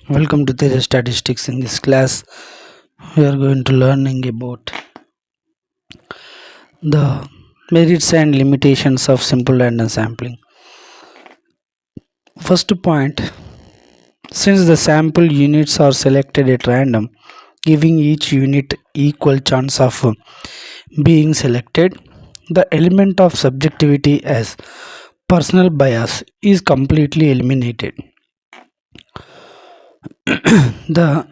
Welcome to the statistics. In this class, we are going to learning about the merits and limitations of simple random sampling. First point, since the sample units are selected at random, giving each unit equal chance of being selected, the element of subjectivity as personal bias is completely eliminated. The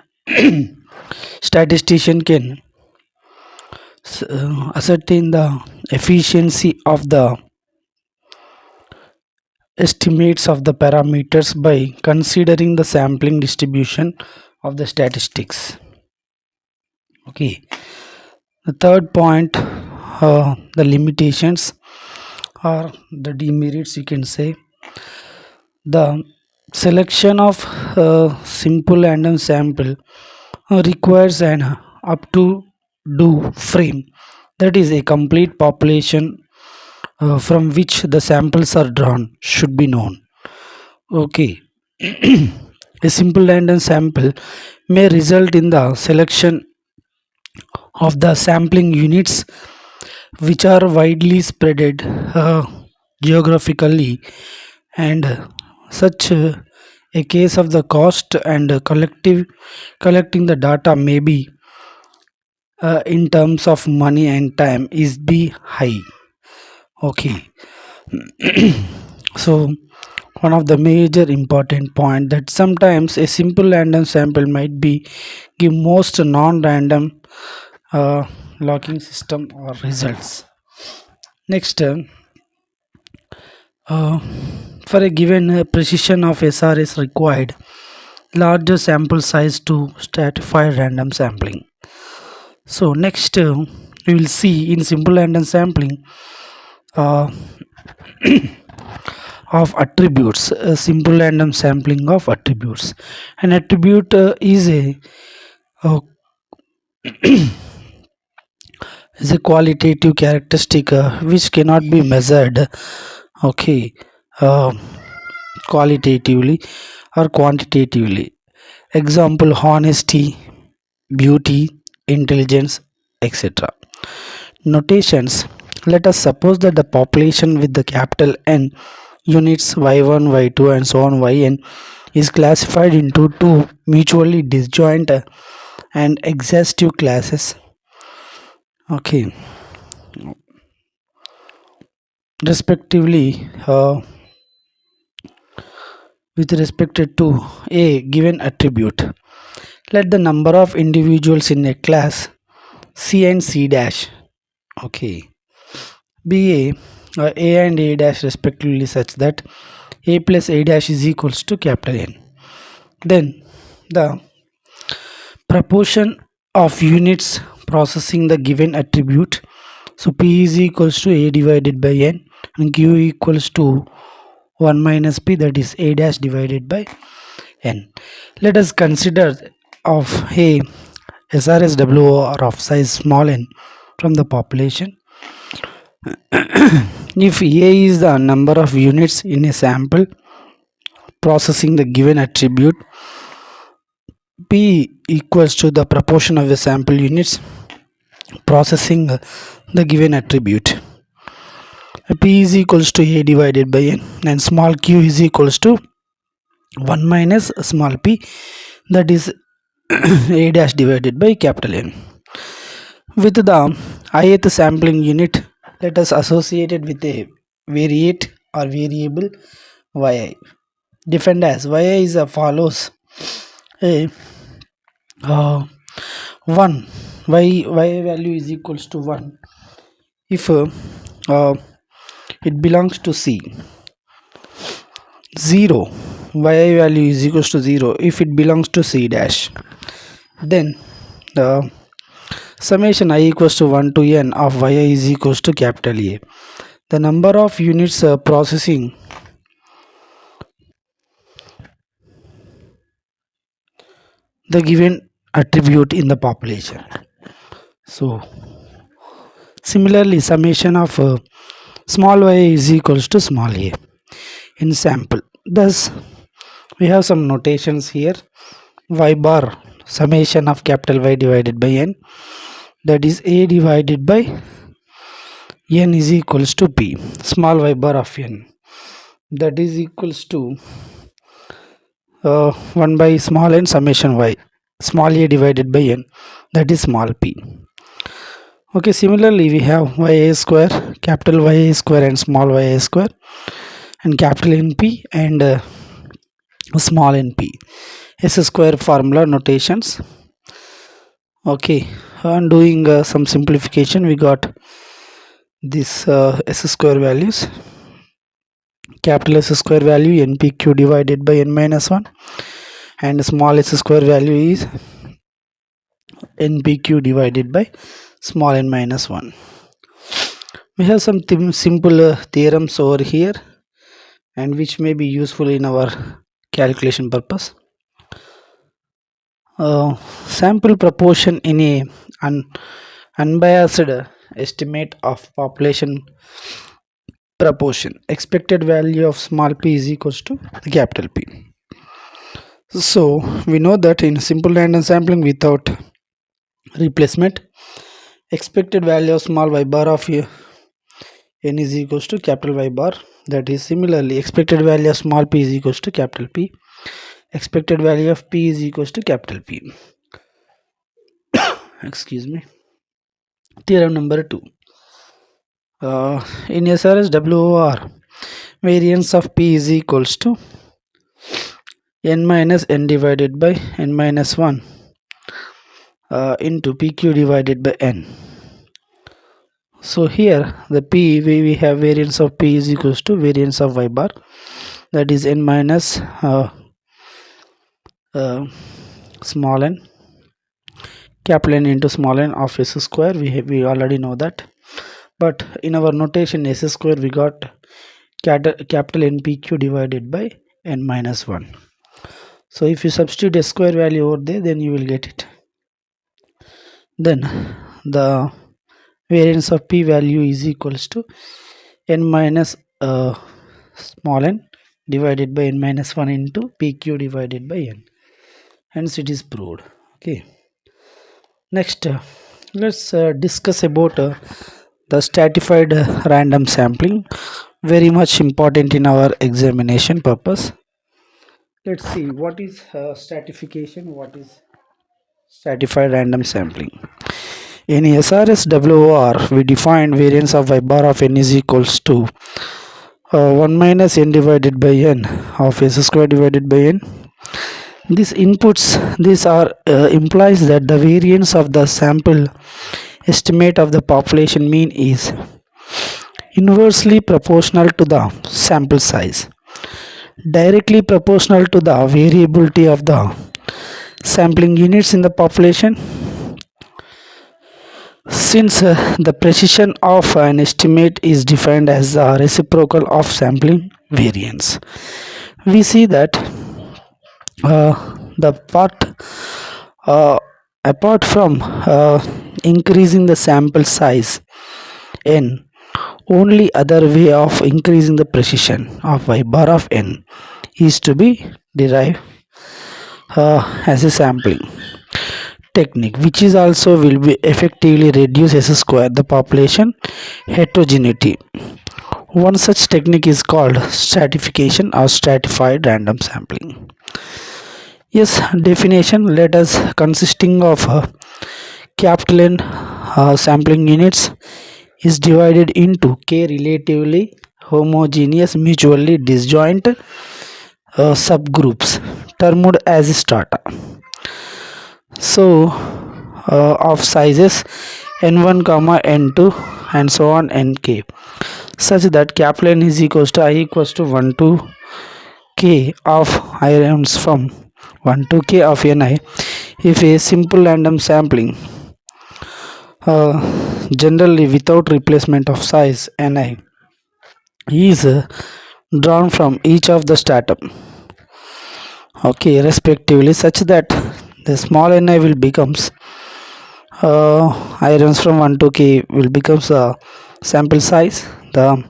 statistician can ascertain the efficiency of the estimates of the parameters by considering the sampling distribution of the statistics. Okay, the third point, the limitations or the demerits, you can say. The selection of simple random sample requires an up to do frame, that is a complete population from which the samples are drawn should be known. Okay. A simple random sample may result in the selection of the sampling units which are widely spread geographically, and such a case of the cost and collecting the data may be in terms of money and time is be high. Okay. So one of the major important point that sometimes a simple random sample might be give most non-random uh, locking system or results. Next, uh, for a given precision of SR is required larger sample size to stratify random sampling. So next, we will see in simple random sampling uh, of attributes, a simple random sampling of attributes. An attribute uh, is a qualitative characteristic which cannot be measured. Okay, uh, qualitatively or quantitatively. Example: honesty, beauty, intelligence, etc. Notations: let us suppose that the population with the capital N units y1, y2 and so on yn is classified into two mutually disjoint and exhaustive classes. Okay, respectively, with respect to a given attribute. Let the number of individuals in a class C and C dash, okay, be a and a dash respectively, such that a plus a dash is equals to capital N. Then the proportion of units processing the given attribute. So P is equals to a divided by n and Q equals to 1 minus P, that is a dash divided by n. Let us consider of a SRSWO or of size small n from the population. If A is the number of units in a sample processing the given attribute, P equals to the proportion of the sample units processing the given attribute. P is equals to A divided by n and small q is equals to 1 minus small p, that is a dash divided by capital N. With the ith sampling unit, let us associate it with a variate or variable yi, defined as yi is as follows: a 1, y value is equals to 1 if it belongs to C. 0, y value is equals to 0 if it belongs to C dash. Then the summation I equals to 1 to n of yi is equals to capital A. The number of units processing the given attribute in the population. So similarly, summation of small y is equals to small a in sample. Thus we have some notations here. y bar summation of capital Y divided by n, that is A divided by n is equals to P, small y bar of n, that is equals to 1 by small n summation y, small a divided by n, that is small p. Okay, similarly we have ya square, capital Ya square and small ya square, and capital NP and small np, s square formula notations. Okay, on doing some simplification, we got this s square values, capital S square value npq divided by n minus 1, and small s square value is npq divided by small n minus 1. We have some simple theorems over here, and which may be useful in our calculation purpose. Sample proportion in a unbiased estimate of population proportion, expected value of small p is equals to the capital P. So we know that in simple random sampling without replacement, expected value of small y bar of n is equals to capital Y bar. That is similarly expected value of small p is equals to capital P, expected value of p is equals to capital P. Excuse me. Theorem number 2. In SRS WOR, variance of p is equals to n minus n divided by n minus 1 into pq divided by n. So here the p, we have variance of p is equals to variance of y bar, that is n minus small n, capital N into small n of s square. We already know that, but in our notation s square we got capital npq divided by n minus 1. So if you substitute s square value over there, then you will get it. Then the variance of p value is equals to n minus small n divided by n minus 1 into pq divided by n. Hence it is proved. Okay, next let's discuss about the stratified random sampling, very much important in our examination purpose. Let's see what is stratification, what is stratified random sampling. In SRS WOR, we define variance of y bar of n is equals to 1 minus n divided by n of s square divided by n. These inputs, these are implies that the variance of the sample estimate of the population mean is inversely proportional to the sample size, directly proportional to the variability of the sampling units in the population. Since the precision of an estimate is defined as the reciprocal of sampling variance, we see that the part apart from increasing the sample size n, only other way of increasing the precision of y bar of n is to be derived as a sampling technique, which is also will be effectively reduce s square the population heterogeneity. One such technique is called stratification or stratified random sampling. Yes, definition, let us consisting of capital N sampling units is divided into k relatively homogeneous mutually disjoint subgroups termed as strata. So of sizes n1 comma n2 and so on nk, such that capital N is equals to I equals to 1 to k of I rounds from 1 to k of ni if a simple random sampling generally without replacement of size ni is drawn from each of the stratum, okay, respectively, such that the small ni will becomes I runs from 1 to k will becomes a sample size. The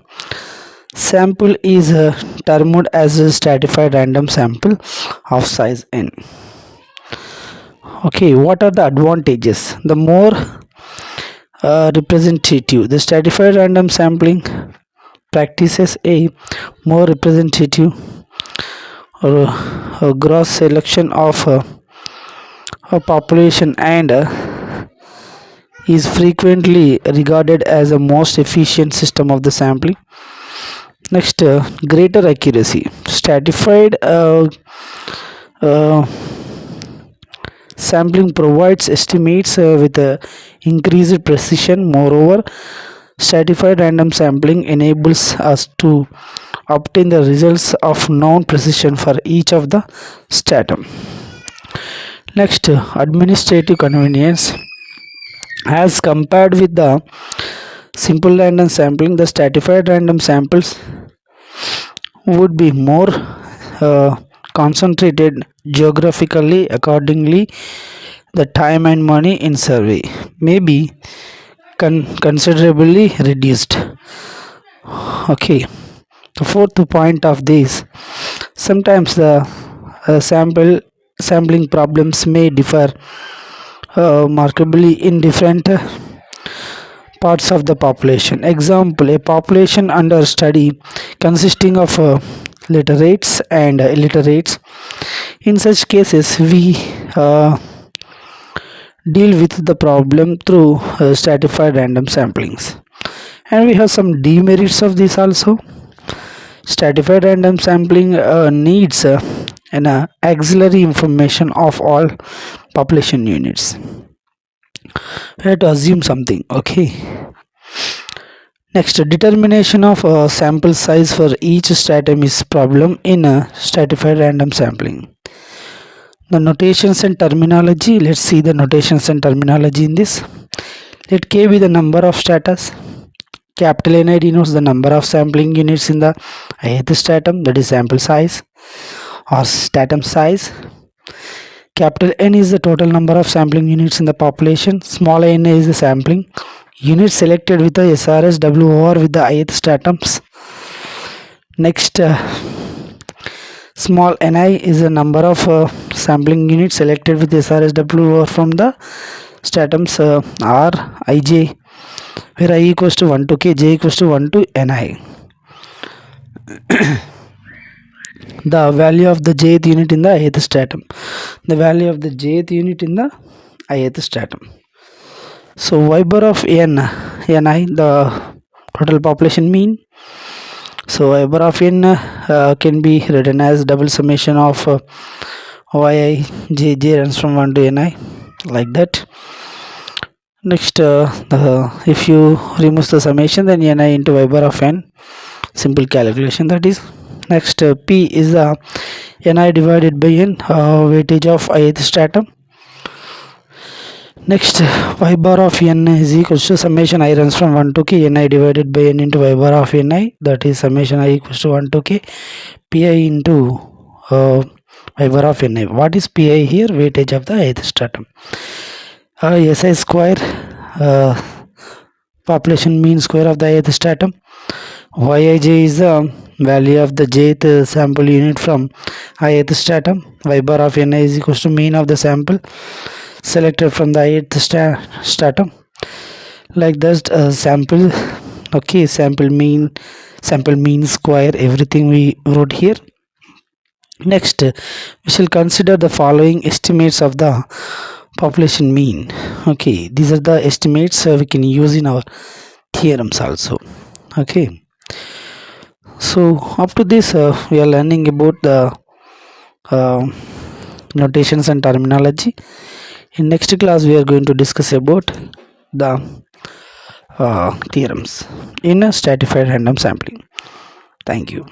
sample is termed as a stratified random sample of size n. Okay, what are the advantages? The more representative, the stratified random sampling practices a more representative or gross selection of a population and is frequently regarded as the most efficient system of the sampling. Next, greater accuracy. Stratified uh, sampling provides estimates with increased precision. Moreover, stratified random sampling enables us to obtain the results of known precision for each of the stratum. Next, administrative convenience. As compared with the simple random sampling, the stratified random samples would be more concentrated geographically. Accordingly, the time and money in survey may be considerably reduced. Okay, the fourth point of this, sometimes the sampling problems may differ markedly in different parts of the population. Example, a population under study consisting of literates and illiterates. In such cases, we deal with the problem through stratified random samplings. And we have some demerits of this also. Stratified random sampling needs an auxiliary information of all population units. We have to assume something. Okay. Next, determination of sample size for each stratum is problem in stratified random sampling. The notations and terminology. Let's see the notations and terminology in this. Let K be the number of stratas. Capital Ni denotes the number of sampling units in the ith stratum, that is sample size or stratum size. Capital N is the total number of sampling units in the population. Small n is the sampling units selected with the SRS WOR with the ith stratums. Next, small ni is the number of sampling units selected with SRS WOR from the stratums R, Ij, where I equals to 1 to k, j equals to 1 to ni. The value of the jth unit in the ith stratum. The value of the jth unit in the ith stratum. So y bar of n, ni, the total population mean. So y bar of n can be written as double summation of yi, j runs from 1 to ni, like that. Next, if you remove the summation, then ni into y bar of n, simple calculation that is. Next, p is the ni divided by n, weightage of ith stratum. Next, y bar of n is equals to summation I runs from 1 to k, ni divided by n into y bar of ni, that is summation I equals to 1 to k, pi into y bar of ni. What is pi here? Weightage of the ith stratum. Si square, population mean square of the ith stratum. Yij is the value of the jth sample unit from ith stratum. Y bar of ni is equals to mean of the sample selected from the ith stratum. Like that, sample, okay, sample mean square, everything we wrote here. Next, we shall consider the following estimates of the population mean. Okay, these are the estimates we can use in our theorems also. Okay, so up to this we are learning about the notations and terminology. In next class we are going to discuss about the theorems in a stratified random sampling. Thank you.